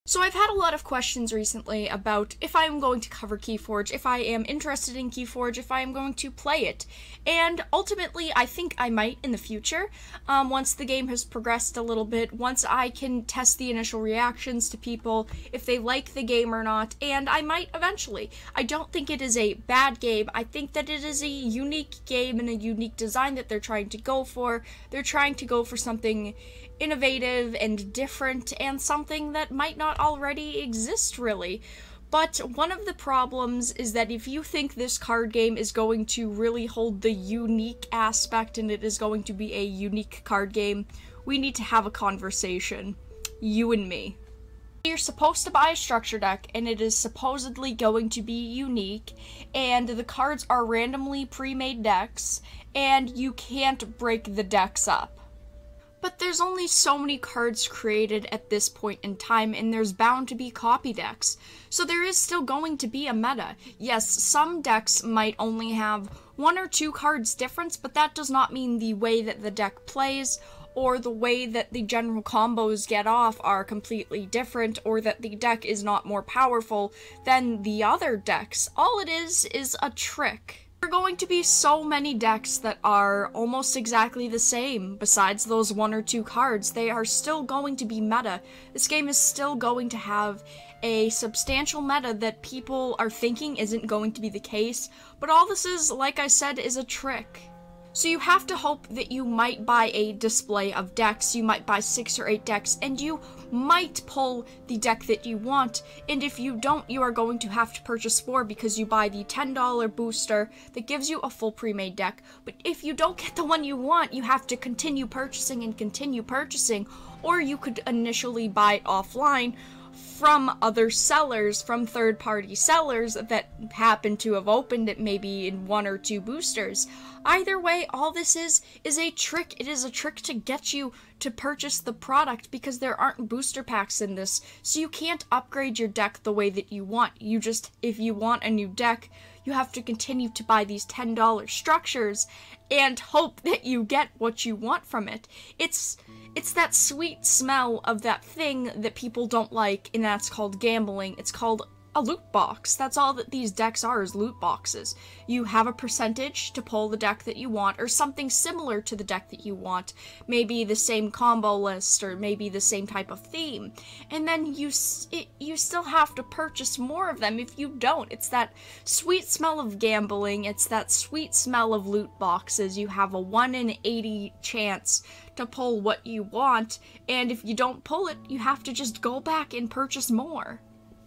So I've had a lot of questions recently about if I am going to cover KeyForge, if I am interested in KeyForge, if I am going to play it. And ultimately, I think I might in the future, once the game has progressed a little bit, once I can test the initial reactions to people, if they like the game or not, and I might eventually. I don't think it is a bad game. I think that it is a unique game and a unique design that they're trying to go for. They're trying to go for something innovative and different, and something that might not already exist, really. But one of the problems is that if you think this card game is going to really hold the unique aspect and it is going to be a unique card game, we need to have a conversation. You and me. You're supposed to buy a structure deck, and it is supposedly going to be unique, and the cards are randomly pre-made decks, and you can't break the decks up. But there's only so many cards created at this point in time, and there's bound to be copy decks. So there is still going to be a meta. Yes, some decks might only have 1 or 2 cards difference, but that does not mean the way that the deck plays, or the way that the general combos get off are completely different, or that the deck is not more powerful than the other decks. All it is a trick. There are going to be so many decks that are almost exactly the same. Besides those 1 or 2 cards, they are still going to be meta. This game is still going to have a substantial meta that people are thinking isn't going to be the case, but all this is, like I said, is a trick. So you have to hope that you might buy a display of decks, you might buy 6 or 8 decks, and you might pull the deck that you want, and if you don't, you are going to have to purchase 4 because you buy the $10 booster that gives you a full pre-made deck. But if you don't get the one you want, you have to continue purchasing and continue purchasing, or you could initially buy it offline from other sellers, from third-party sellers that happen to have opened it maybe in 1 or 2 boosters. Either way, all this is a trick. It is a trick to get you to purchase the product because there aren't booster packs in this, so you can't upgrade your deck the way that you want. You just, if you want a new deck, you have to continue to buy these $10 structures and hope that you get what you want from it. It's that sweet smell of that thing that people don't like, and that's called gambling. It's called a loot box. That's all that these decks are, is loot boxes. You have a percentage to pull the deck that you want, or something similar to the deck that you want. Maybe the same combo list, or maybe the same type of theme. And then you still have to purchase more of them if you don't. It's that sweet smell of gambling. It's that sweet smell of loot boxes. You have a 1 in 80 chance to pull what you want, and if you don't pull it, you have to just go back and purchase more.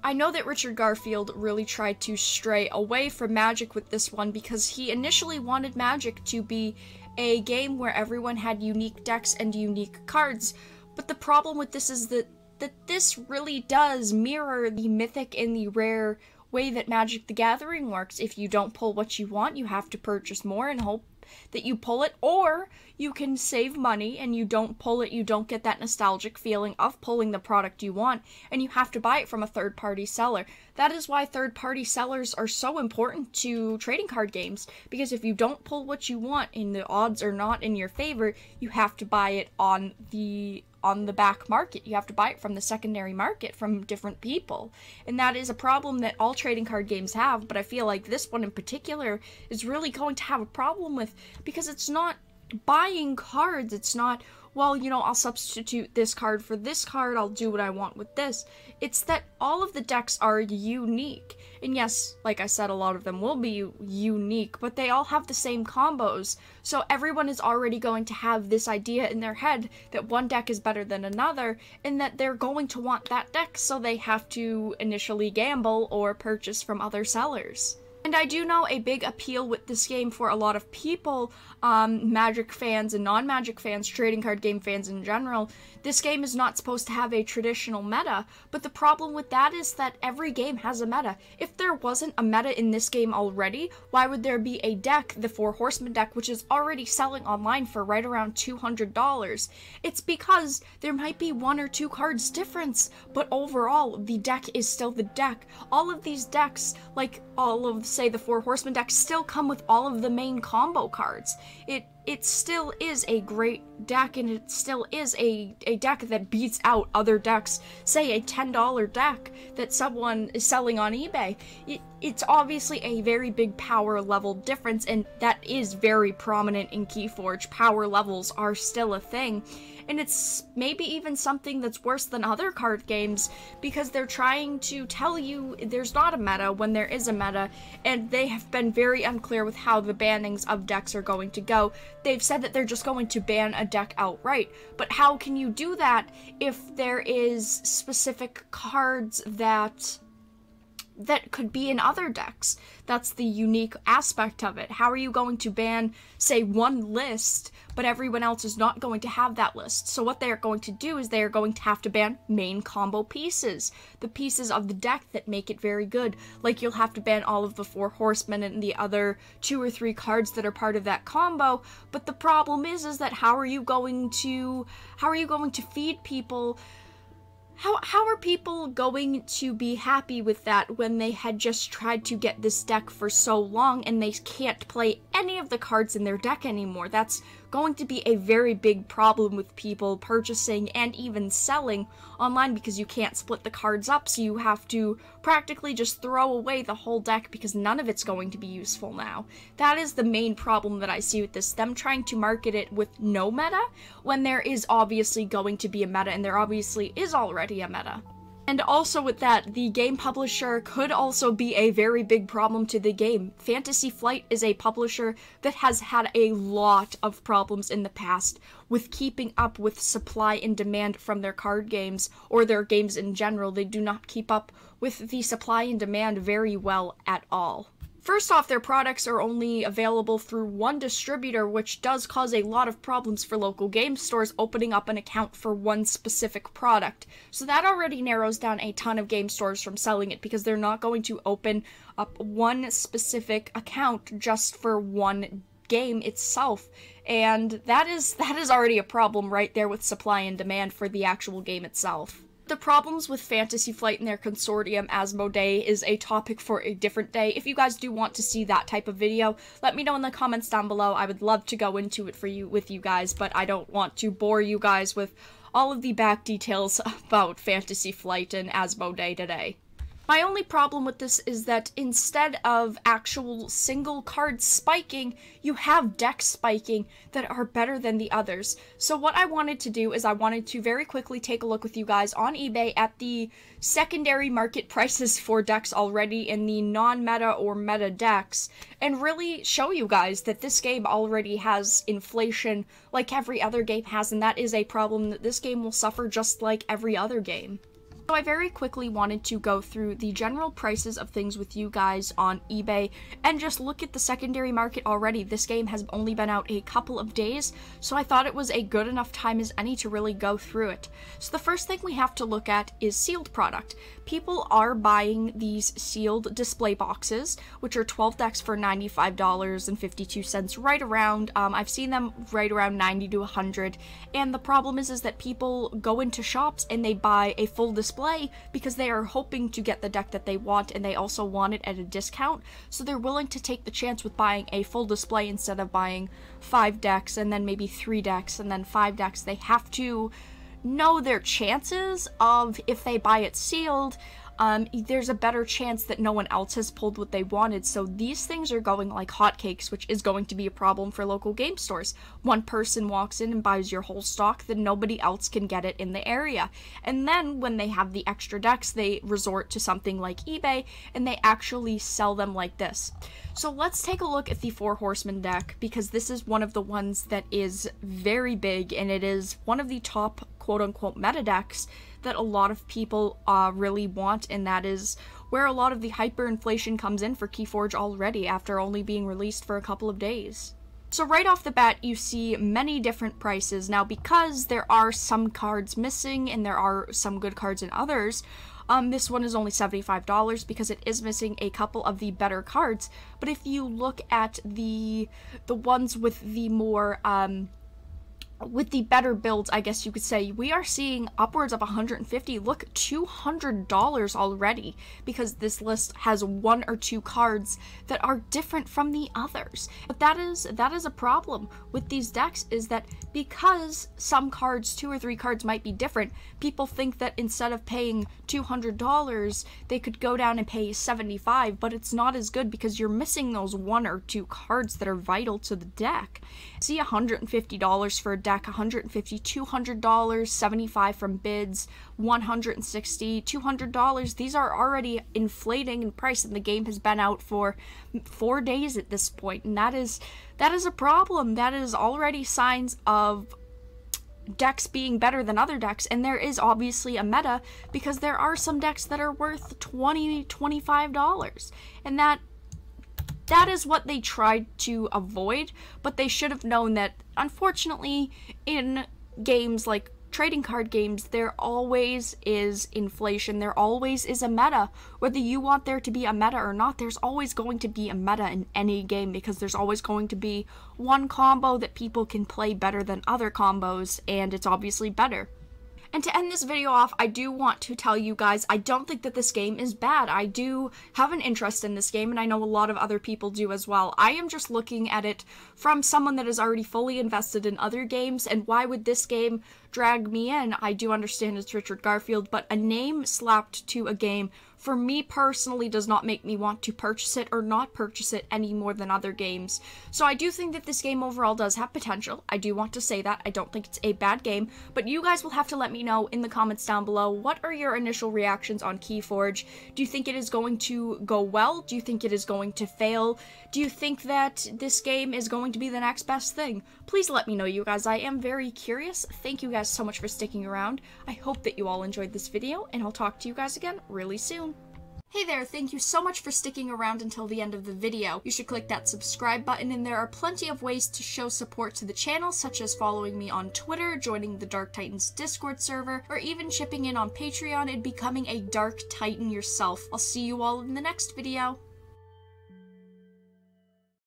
I know that Richard Garfield really tried to stray away from Magic with this one because he initially wanted Magic to be a game where everyone had unique decks and unique cards, but the problem with this is that this really does mirror the mythic and the rare way that Magic the Gathering works. If you don't pull what you want, you have to purchase more and hope that you pull it, or you can save money and you don't pull it, you don't get that nostalgic feeling of pulling the product you want, and you have to buy it from a third-party seller. That is why third-party sellers are so important to trading card games, because if you don't pull what you want and the odds are not in your favor, you have to buy it on the back market. You have to buy it from the secondary market from different people. And that is a problem that all trading card games have, but I feel like this one in particular is really going to have a problem with, because it's not buying cards. It's not, well, you know, I'll substitute this card for this card, I'll do what I want with this. It's that all of the decks are unique. And yes, like I said, a lot of them will be unique, but they all have the same combos. So everyone is already going to have this idea in their head that one deck is better than another, and that they're going to want that deck, so they have to initially gamble or purchase from other sellers. And I do know a big appeal with this game for a lot of people, Magic fans and non-Magic fans, trading card game fans in general. This game is not supposed to have a traditional meta, but the problem with that is that every game has a meta. If there wasn't a meta in this game already, why would there be a deck, the Four Horsemen deck, which is already selling online for right around $200? It's because there might be 1 or 2 cards difference, but overall, the deck is still the deck. All of these decks, like all of, say, the Four Horsemen decks, still come with all of the main combo cards. It it still is a great deck, and it still is a deck that beats out other decks. Say a $10 deck that someone is selling on eBay. It's obviously a very big power level difference, and that is very prominent in KeyForge. Power levels are still a thing, and it's maybe even something that's worse than other card games, because they're trying to tell you there's not a meta when there is a meta, and they have been very unclear with how the bannings of decks are going to go. They've said that they're just going to ban a deck outright, but how can you do that if there is specific cards that could be in other decks? That's the unique aspect of it. How are you going to ban, say, one list, but everyone else is not going to have that list? So what they're going to do is they're going to have to ban main combo pieces, the pieces of the deck that make it very good. Like, you'll have to ban all of the 4 horsemen and the other 2 or 3 cards that are part of that combo. But the problem is that how are you going to feed people? How are people going to be happy with that when they had just tried to get this deck for so long and they can't play any of the cards in their deck anymore? That's going to be a very big problem with people purchasing and even selling online, because you can't split the cards up, so you have to practically just throw away the whole deck because none of it's going to be useful now. That is the main problem that I see with this, them trying to market it with no meta when there is obviously going to be a meta, and there obviously is already a meta. And also with that, the game publisher could also be a very big problem to the game. Fantasy Flight is a publisher that has had a lot of problems in the past with keeping up with supply and demand from their card games, or their games in general. They do not keep up with the supply and demand very well at all. First off, their products are only available through one distributor, which does cause a lot of problems for local game stores opening up an account for one specific product. So that already narrows down a ton of game stores from selling it, because they're not going to open up one specific account just for one game itself. And that is already a problem right there with supply and demand for the actual game itself. The problems with Fantasy Flight and their consortium Asmodee is a topic for a different day. If you guys do want to see that type of video, let me know in the comments down below. I would love to go into it with you guys, but I don't want to bore you guys with all of the back details about Fantasy Flight and Asmodee today. My only problem with this is that instead of actual single card spiking, you have deck spiking that are better than the others. So what I wanted to do is I wanted to very quickly take a look with you guys on eBay at the secondary market prices for decks already in the non-meta or meta decks, and really show you guys that this game already has inflation like every other game has, and that is a problem that this game will suffer just like every other game. So I very quickly wanted to go through the general prices of things with you guys on eBay and just look at the secondary market already. This game has only been out a couple of days, so I thought it was a good enough time as any to really go through it. So the first thing we have to look at is sealed product. People are buying these sealed display boxes, which are 12 decks for $95.52, right around. I've seen them right around $90 to $100, and the problem is that people go into shops and they buy a full display because they are hoping to get the deck that they want, and they also want it at a discount, so they're willing to take the chance with buying a full display instead of buying 5 decks and then maybe 3 decks and then 5 decks. They have to know their chances of, if they buy it sealed, there's a better chance that no one else has pulled what they wanted. So these things are going like hotcakes, which is going to be a problem for local game stores. One person walks in and buys your whole stock, then nobody else can get it in the area. And then when they have the extra decks, they resort to something like eBay, and they actually sell them like this. So let's take a look at the 4 Horsemen deck, because this is one of the ones that is very big, and it is one of the top quote-unquote meta decks that a lot of people really want, and that is where a lot of the hyperinflation comes in for KeyForge already after only being released for a couple of days. So right off the bat, you see many different prices. Now, because there are some cards missing and there are some good cards in others, this one is only $75 because it is missing a couple of the better cards. But if you look at the ones with the more with the better builds, I guess you could say, we are seeing upwards of 150, look, $200 already, because this list has 1 or 2 cards that are different from the others. But that is a problem with these decks, is that because some cards, 2 or 3 cards might be different, people think that instead of paying $200, they could go down and pay $75, but it's not as good because you're missing those 1 or 2 cards that are vital to the deck. See $150 for a deck, $150, $200, $75 from bids, $160, $200. These are already inflating in price, and the game has been out for 4 days at this point, and that is a problem. That is already signs of decks being better than other decks, and there is obviously a meta, because there are some decks that are worth $20, $25, and that is what they tried to avoid. But they should have known that, unfortunately, in games like trading card games, there always is inflation. There always is a meta. Whether you want there to be a meta or not, there's always going to be a meta in any game, because there's always going to be one combo that people can play better than other combos, and it's obviously better. And to end this video off, I do want to tell you guys, I don't think that this game is bad. I do have an interest in this game, and I know a lot of other people do as well. I am just looking at it from someone that is already fully invested in other games, and why would this game drag me in? I do understand it's Richard Garfield, but a name slapped to a game, for me personally, does not make me want to purchase it or not purchase it any more than other games. So I do think that this game overall does have potential. I do want to say that. I don't think it's a bad game, but you guys will have to let me know in the comments down below, what are your initial reactions on KeyForge? Do you think it is going to go well? Do you think it is going to fail? Do you think that this game is going to be the next best thing? Please let me know, you guys. I am very curious. Thank you guys so much for sticking around. I hope that you all enjoyed this video, and I'll talk to you guys again really soon. Hey there, thank you so much for sticking around until the end of the video. You should click that subscribe button, and there are plenty of ways to show support to the channel, such as following me on Twitter, joining the Dark Titans Discord server, or even chipping in on Patreon and becoming a Dark Titan yourself. I'll see you all in the next video.